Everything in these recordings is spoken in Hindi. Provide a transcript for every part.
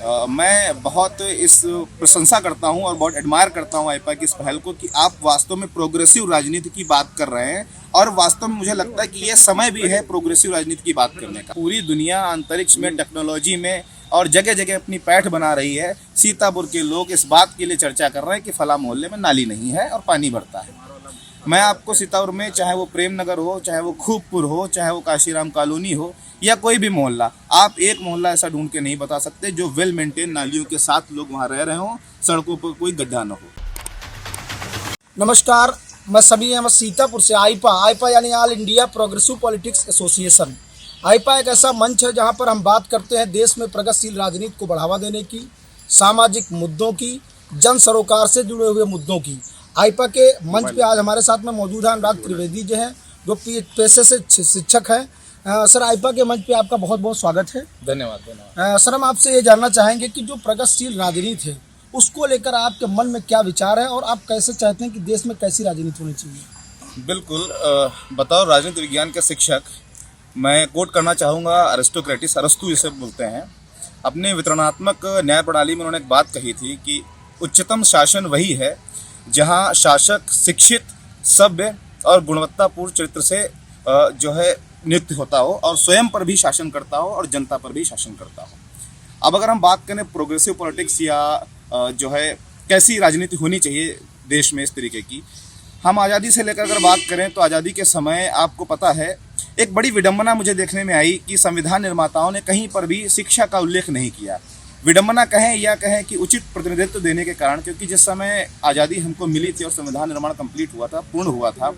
मैं बहुत इस प्रशंसा करता हूं और बहुत एडमायर करता हूं आईपा की इस पहल को कि आप वास्तव में प्रोग्रेसिव राजनीति की बात कर रहे हैं और वास्तव में मुझे लगता है कि ये समय भी है प्रोग्रेसिव राजनीति की बात करने का। पूरी दुनिया अंतरिक्ष में, टेक्नोलॉजी में और जगह जगह अपनी पैठ बना रही है। सीतापुर के लोग इस बात के लिए चर्चा कर रहे हैं कि फला मोहल्ले में नाली नहीं है और पानी भरता है। मैं आपको सीतापुर में, चाहे वो प्रेम नगर हो, चाहे वो खूबपुर हो, चाहे वो काशीराम कॉलोनी हो या कोई भी मोहल्ला, आप एक मोहल्ला ऐसा ढूंढ के नहीं बता सकते जो वेल मेंटेन नालियों के साथ लोग वहाँ रह रहे हों, सड़कों पर कोई गड्ढा न हो। नमस्कार, मैं सभी अहमद सीतापुर से। आईपा यानी all India progressive politics association. AIPA एक ऐसा मंच है जहां पर हम बात करते हैं देश में प्रगतिशील राजनीति को बढ़ावा देने की, सामाजिक मुद्दों की, जन सरोकार से जुड़े हुए मुद्दों की। आईपा के मंच पे आज हमारे साथ में मौजूद है अनुराग त्रिवेदी जी हैं, जो पेशे से शिक्षक हैं। सर, आईपा के मंच पे आपका बहुत बहुत स्वागत है। धन्यवाद। सर, हम आपसे ये जानना चाहेंगे कि जो प्रगतिशील राजनीति है उसको लेकर आपके मन में क्या विचार है और आप कैसे चाहते हैं कि देश में कैसी राजनीति होनी चाहिए? बिल्कुल, बताओ राजनीति विज्ञान के शिक्षक, मैं कोट करना चाहूँगा अरिस्टोक्रेटिस, अरस्तु जिसे बोलते हैं। अपने वितरणात्मक न्याय प्रणाली में उन्होंने एक बात कही थी कि उच्चतम शासन वही है जहाँ शासक शिक्षित, सभ्य और गुणवत्तापूर्ण चरित्र से जो है नियुक्त होता हो और स्वयं पर भी शासन करता हो और जनता पर भी शासन करता हो। अब अगर हम बात करें प्रोग्रेसिव पॉलिटिक्स या जो है कैसी राजनीति होनी चाहिए देश में इस तरीके की, हम आज़ादी से लेकर अगर बात करें तो आज़ादी के समय आपको पता है एक बड़ी विडंबना मुझे देखने में आई कि संविधान निर्माताओं ने कहीं पर भी शिक्षा का उल्लेख नहीं किया। विडंबना कहें या कहें कि उचित प्रतिनिधित्व देने के कारण, क्योंकि जिस समय आज़ादी हमको मिली थी और संविधान निर्माण कंप्लीट हुआ था, पूर्ण हुआ था,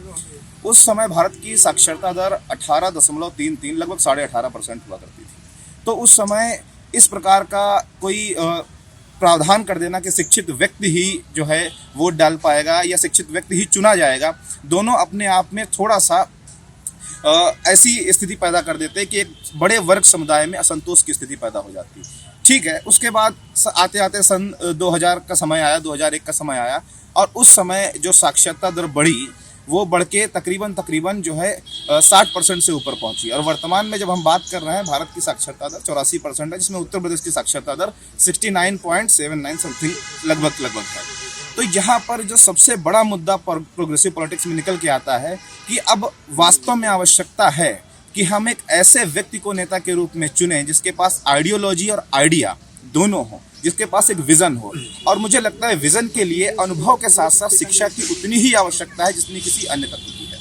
उस समय भारत की साक्षरता दर 18.33 लगभग 18.5% हुआ करती थी। तो उस समय इस प्रकार का कोई प्रावधान कर देना कि शिक्षित व्यक्ति ही जो है वोट डाल पाएगा या शिक्षित व्यक्ति ही चुना जाएगा, दोनों अपने आप में थोड़ा सा ऐसी स्थिति पैदा कर देते कि एक बड़े वर्ग समुदाय में असंतोष की स्थिति पैदा हो जाती। ठीक है, उसके बाद आते आते सन 2000 का समय आया, 2001 का समय आया और उस समय जो साक्षरता दर बढ़ी वो बढ़ के तकरीबन जो है 60% से ऊपर पहुंची और वर्तमान में जब हम बात कर रहे हैं भारत की साक्षरता दर 84% है, जिसमें उत्तर प्रदेश की साक्षरता दर 69.79 समथिंग लगभग है। तो यहाँ पर जो सबसे बड़ा मुद्दा प्रोग्रेसिव पॉलिटिक्स में निकल के आता है कि अब वास्तव में आवश्यकता है कि हम एक ऐसे व्यक्ति को नेता के रूप में चुनें जिसके पास आइडियोलॉजी और आइडिया दोनों हो, जिसके पास एक विजन हो। और मुझे लगता है विजन के लिए अनुभव के साथ साथ शिक्षा की उतनी ही आवश्यकता है जितनी किसी अन्य तत्व की है।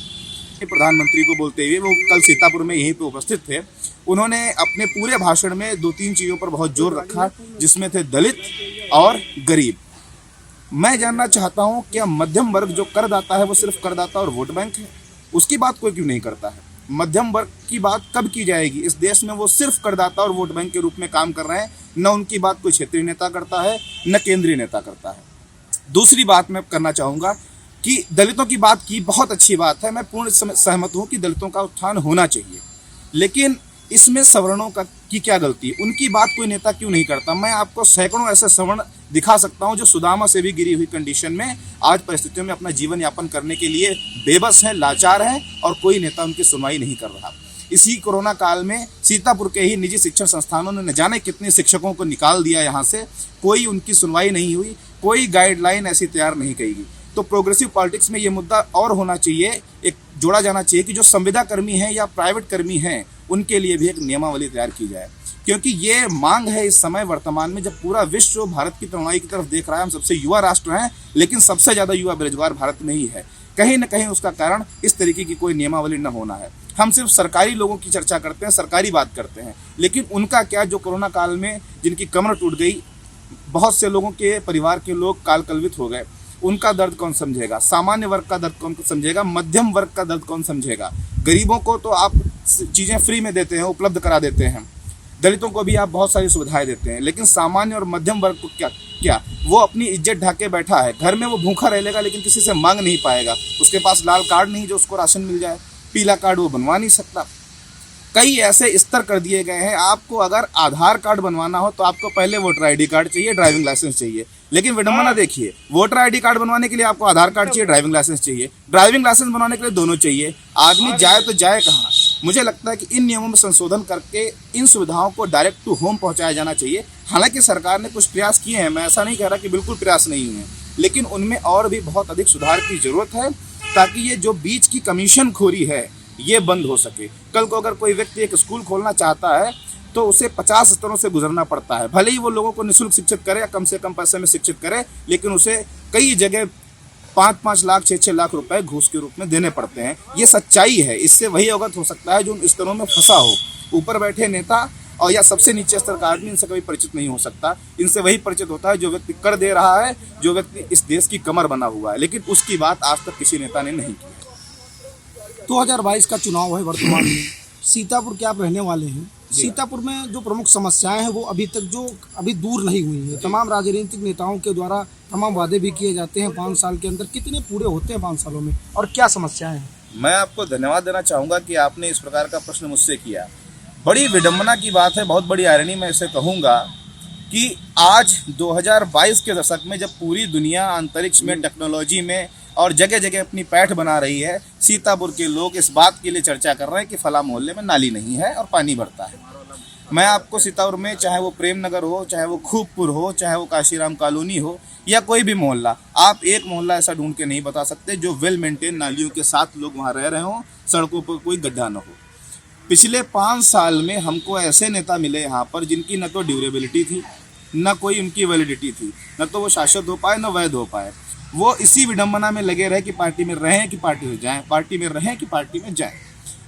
प्रधानमंत्री को बोलते हुए, वो कल सीतापुर में यहीं पे उपस्थित थे, उन्होंने अपने पूरे भाषण में 2-3 चीज़ों पर बहुत जोर रखा, जिसमें थे दलित और गरीब। मैं जानना चाहता हूँ क्या मध्यम वर्ग जो करदाता है वो सिर्फ करदाता और वोट बैंक है? उसकी बात कोई क्यों नहीं करता है? मध्यम वर्ग की बात कब की जाएगी? इस देश में वो सिर्फ करदाता और वोट बैंक के रूप में काम कर रहे हैं। न उनकी बात कोई क्षेत्रीय नेता करता है, न केंद्रीय नेता करता है। दूसरी बात मैं करना चाहूँगा कि दलितों की बात की, बहुत अच्छी बात है, मैं पूर्ण सहमत हूँ कि दलितों का उत्थान होना चाहिए, लेकिन इसमें सवर्णों की क्या गलती है? उनकी बात कोई नेता क्यों नहीं करता? मैं आपको सैकड़ों ऐसे सवर्ण दिखा सकता हूं जो सुदामा से भी गिरी हुई कंडीशन में आज परिस्थितियों में अपना जीवन यापन करने के लिए बेबस हैं, लाचार हैं और कोई नेता उनकी सुनवाई नहीं कर रहा। इसी कोरोना काल में सीतापुर के ही निजी शिक्षण संस्थानों ने न जाने कितने शिक्षकों को निकाल दिया यहाँ से, कोई उनकी सुनवाई नहीं हुई, कोई गाइडलाइन ऐसी तैयार नहीं की गई। तो प्रोग्रेसिव पॉलिटिक्स में ये मुद्दा और होना चाहिए, एक जोड़ा जाना चाहिए कि जो संविदा कर्मी हैं या प्राइवेट कर्मी हैं उनके लिए भी एक नियमावली तैयार की जाए, क्योंकि ये मांग है इस समय वर्तमान में जब पूरा विश्व भारत की तरुणाई की तरफ देख रहा है। हम सबसे युवा राष्ट्र हैं, लेकिन सबसे ज़्यादा युवा बेरोजगार भारत में ही है। कहीं ना कहीं उसका कारण इस तरीके की कोई नियमावली न होना है। हम सिर्फ सरकारी लोगों की चर्चा करते हैं, सरकारी बात करते हैं, लेकिन उनका क्या जो कोरोना काल में जिनकी कमर टूट गई, बहुत से लोगों के परिवार के लोग काल कलवित हो गए, उनका दर्द कौन समझेगा? सामान्य वर्ग का दर्द कौन समझेगा? मध्यम वर्ग का दर्द कौन समझेगा? गरीबों को तो आप चीज़ें फ्री में देते हैं, उपलब्ध करा देते हैं, दलितों को भी आप बहुत सारी सुविधाएं देते हैं, लेकिन सामान्य और मध्यम वर्ग को क्या वो अपनी इज्जत ढाके बैठा है। घर में वो भूखा रह लेगा लेकिन किसी से मांग नहीं पाएगा। उसके पास लाल कार्ड नहीं जो उसको राशन मिल जाए, पीला कार्ड वो बनवा नहीं सकता। कई ऐसे स्तर कर दिए गए हैं। आपको अगर आधार कार्ड बनवाना हो तो आपको पहले वोटर आईडी कार्ड चाहिए, ड्राइविंग लाइसेंस चाहिए, लेकिन विडंबना देखिए, वोटर आईडी कार्ड बनवाने के लिए आपको आधार कार्ड चाहिए, ड्राइविंग लाइसेंस चाहिए, ड्राइविंग लाइसेंस बनवाने के लिए दोनों चाहिए। आदमी जाए तो जाए कहाँ? मुझे लगता है कि इन नियमों में संशोधन करके इन सुविधाओं को डायरेक्ट टू होम पहुंचाया जाना चाहिए। हालांकि सरकार ने कुछ प्रयास किए हैं, मैं ऐसा नहीं कह रहा कि बिल्कुल प्रयास नहीं हुए हैं, लेकिन उनमें और भी बहुत अधिक सुधार की ज़रूरत है ताकि ये जो बीच की कमीशन खोरी है ये बंद हो सके। कल को अगर कोई व्यक्ति एक स्कूल खोलना चाहता है तो उसे 50 स्तरों से गुजरना पड़ता है। भले ही वो लोगों को निःशुल्क शिक्षित करे या कम से कम पैसे में शिक्षित करे, लेकिन उसे कई जगह 5-5 लाख 6-6 लाख रुपए घूस के रूप में देने पड़ते हैं। ये सच्चाई है। इससे वही अवगत हो सकता है जो उन स्तरों में फंसा हो। ऊपर बैठे नेता और या सबसे नीचे स्तर का आदमी इनसे कभी परिचित नहीं हो सकता। इनसे वही परिचित होता है जो व्यक्ति कर दे रहा है, जो व्यक्ति इस देश की कमर बना हुआ है, लेकिन उसकी बात आज तक किसी नेता ने नहीं की। 2022 का चुनाव है वर्तमान में, सीतापुर के आप रहने वाले हैं। सीतापुर में जो प्रमुख समस्याएं हैं वो अभी दूर नहीं हुई है। तमाम राजनीतिक नेताओं के द्वारा तमाम वादे भी किए जाते हैं 5 साल के अंदर, कितने पूरे होते हैं 5 सालों में और क्या समस्याएं हैं? मैं आपको धन्यवाद देना चाहूँगा कि आपने इस प्रकार का प्रश्न मुझसे किया। बड़ी विडंबना की बात है, बहुत बड़ी आयरनी मैं इसे कहूँगा कि आज 2022 के दशक में जब पूरी दुनिया अंतरिक्ष में, टेक्नोलॉजी में और जगह जगह अपनी पैठ बना रही है, सीतापुर के लोग इस बात के लिए चर्चा कर रहे हैं कि फला मोहल्ले में नाली नहीं है और पानी भरता है। मैं आपको सीतापुर में, चाहे वो प्रेम नगर हो, चाहे वो खूबपुर हो, चाहे वो काशीराम कॉलोनी हो या कोई भी मोहल्ला, आप एक मोहल्ला ऐसा ढूंढ के नहीं बता सकते जो वेल मेंटेन नालियों के साथ लोग वहाँ रह रहे हों, सड़कों पर कोई गड्ढा न हो। पिछले 5 साल में हमको ऐसे नेता मिले यहाँ पर जिनकी न तो ड्यूरेबिलिटी थी, न कोई उनकी वैलिडिटी थी, न तो वो शाश्वत हो पाए, न वैध हो पाए। वो इसी विडंबना में लगे रहे कि पार्टी में रहें कि पार्टी में जाएं, पार्टी में रहें कि पार्टी में जाएं,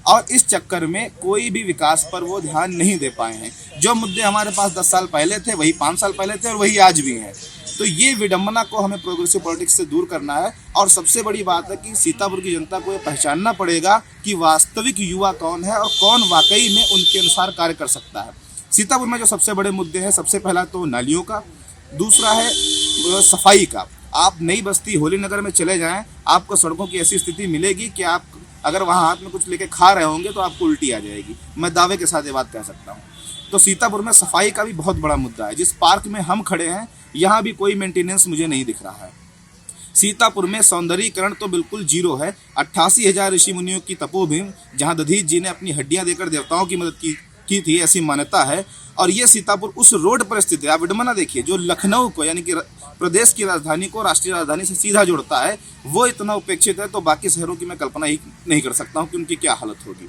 और इस चक्कर में कोई भी विकास पर वो ध्यान नहीं दे पाए हैं। जो मुद्दे हमारे पास 10 साल पहले थे वही 5 साल पहले थे और वही आज भी हैं। तो ये विडंबना को हमें प्रोग्रेसिव पॉलिटिक्स से दूर करना है। और सबसे बड़ी बात है कि सीतापुर की जनता को ये पहचानना पड़ेगा कि वास्तविक युवा कौन है और कौन वाकई में उनके अनुसार कार्य कर सकता है। सीतापुर में जो सबसे बड़े मुद्दे हैं, सबसे पहला तो नालियों का, दूसरा है सफाई का। आप नई बस्ती होली नगर में चले जाएं, आपको सड़कों की ऐसी स्थिति मिलेगी कि आप अगर वहाँ हाथ में कुछ लेके खा रहे होंगे तो आपको उल्टी आ जाएगी। मैं दावे के साथ ये बात कह सकता हूँ। तो सीतापुर में सफाई का भी बहुत बड़ा मुद्दा है। जिस पार्क में हम खड़े हैं यहाँ भी कोई मेंटेनेंस मुझे नहीं दिख रहा है। सीतापुर में सौंदर्यीकरण तो बिल्कुल जीरो है। 88,000 ऋषि मुनियों की तपोभूमि, जहाँ दधीच जी ने अपनी हड्डियाँ देकर देवताओं की मदद की थी, ऐसी मान्यता है। और ये सीतापुर उस रोड पर स्थित है। आप विडंबना देखिए, जो लखनऊ को यानी कि प्रदेश की राजधानी को राष्ट्रीय राजधानी से सीधा जोड़ता है, वो इतना उपेक्षित है तो बाकी शहरों की मैं कल्पना ही नहीं कर सकता हूँ कि उनकी क्या हालत होगी।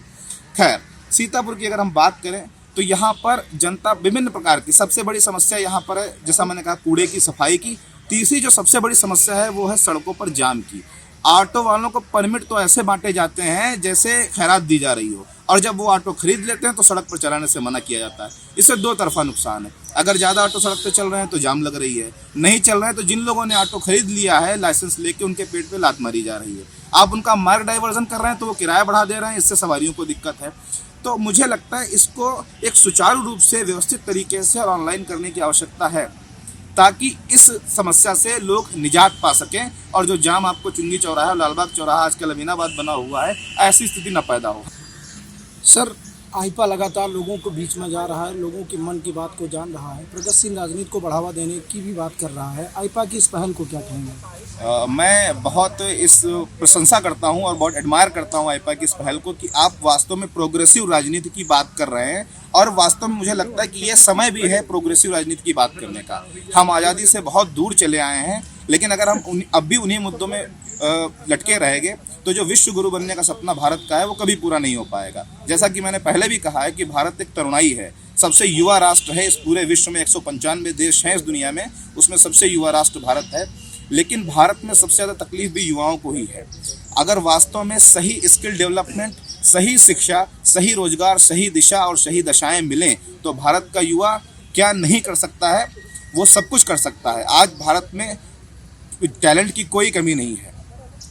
खैर, सीतापुर की अगर हम बात करें तो यहाँ पर जनता विभिन्न प्रकार की, सबसे बड़ी समस्या यहाँ पर है, जैसा मैंने कहा, कूड़े की, सफाई की। तीसरी जो सबसे बड़ी समस्या है वो है सड़कों पर जाम की। ऑटो वालों को परमिट तो ऐसे बांटे जाते हैं जैसे खैरात दी जा रही हो, और जब वो ऑटो खरीद लेते हैं तो सड़क पर चलाने से मना किया जाता है। इससे 2 तरफा नुकसान है। अगर ज़्यादा ऑटो सड़क पर चल रहे हैं तो जाम लग रही है, नहीं चल रहे हैं तो जिन लोगों ने ऑटो खरीद लिया है लाइसेंस लेके, उनके पेट पे लात मारी जा रही है। आप उनका मार्ग डाइवर्जन कर रहे हैं तो वो किराया बढ़ा दे रहे हैं, इससे सवारियों को दिक्कत है। तो मुझे लगता है इसको एक सुचारू रूप से, व्यवस्थित तरीके से और ऑनलाइन करने की आवश्यकता है ताकि इस समस्या से लोग निजात पा सकें और जो जाम आपको चुंगी चौराहा, लालबाग चौराहा, आजकल अमीनाबाद बना हुआ है, ऐसी स्थिति न पैदा हो। सर, आईपा लगातार लोगों को बीच में जा रहा है, लोगों के मन की बात को जान रहा है, प्रगतिशील राजनीति को बढ़ावा देने की भी बात कर रहा है। आईपा की इस पहल को क्या कहेंगे? मैं बहुत इस प्रशंसा करता हूं और बहुत एडमायर करता हूं आईपा की इस पहल को कि आप वास्तव में प्रोग्रेसिव राजनीति की बात कर रहे हैं। और वास्तव में मुझे लगता है कि ये समय भी है प्रोग्रेसिव राजनीति की बात करने का। हम आज़ादी से बहुत दूर चले आए हैं, लेकिन अगर हम अब भी उन्हीं मुद्दों में लटके रहेंगे तो जो विश्व गुरु बनने का सपना भारत का है वो कभी पूरा नहीं हो पाएगा। जैसा कि मैंने पहले भी कहा है कि भारत एक तरुणाई है, सबसे युवा राष्ट्र है इस पूरे विश्व में। 195 देश हैं इस दुनिया में, उसमें सबसे युवा राष्ट्र भारत है। लेकिन भारत में सबसे ज़्यादा तकलीफ भी युवाओं को ही है। अगर वास्तव में सही स्किल डेवलपमेंट, सही शिक्षा, सही रोजगार, सही दिशा और सही दशाएं मिलें तो भारत का युवा क्या नहीं कर सकता है, वो सब कुछ कर सकता है। आज भारत में टैलेंट की कोई कमी नहीं है,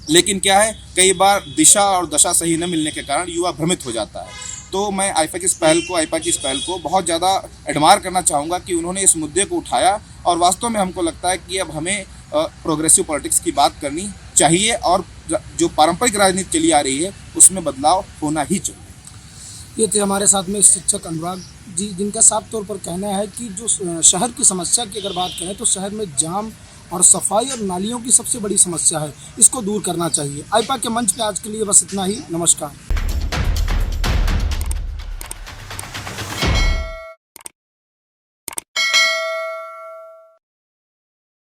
लेकिन क्या है, कई बार दिशा और दशा सही न मिलने के कारण युवा भ्रमित हो जाता है। तो मैं आईपा की इस पहल को बहुत ज़्यादा एडमायर करना चाहूँगा कि उन्होंने इस मुद्दे को उठाया। और वास्तव में हमको लगता है कि अब हमें प्रोग्रेसिव पॉलिटिक्स की बात करनी चाहिए और जो पारंपरिक राजनीति चली आ रही है उसमें बदलाव होना ही चाहिए। ये थे हमारे साथ में शिक्षक अनुराग जी, जिनका साफ तौर पर कहना है कि जो शहर की समस्या की अगर बात करें तो शहर में जाम और सफाई और नालियों की सबसे बड़ी समस्या है, इसको दूर करना चाहिए। आईपा के मंच पे आज के लिए बस इतना ही। नमस्कार।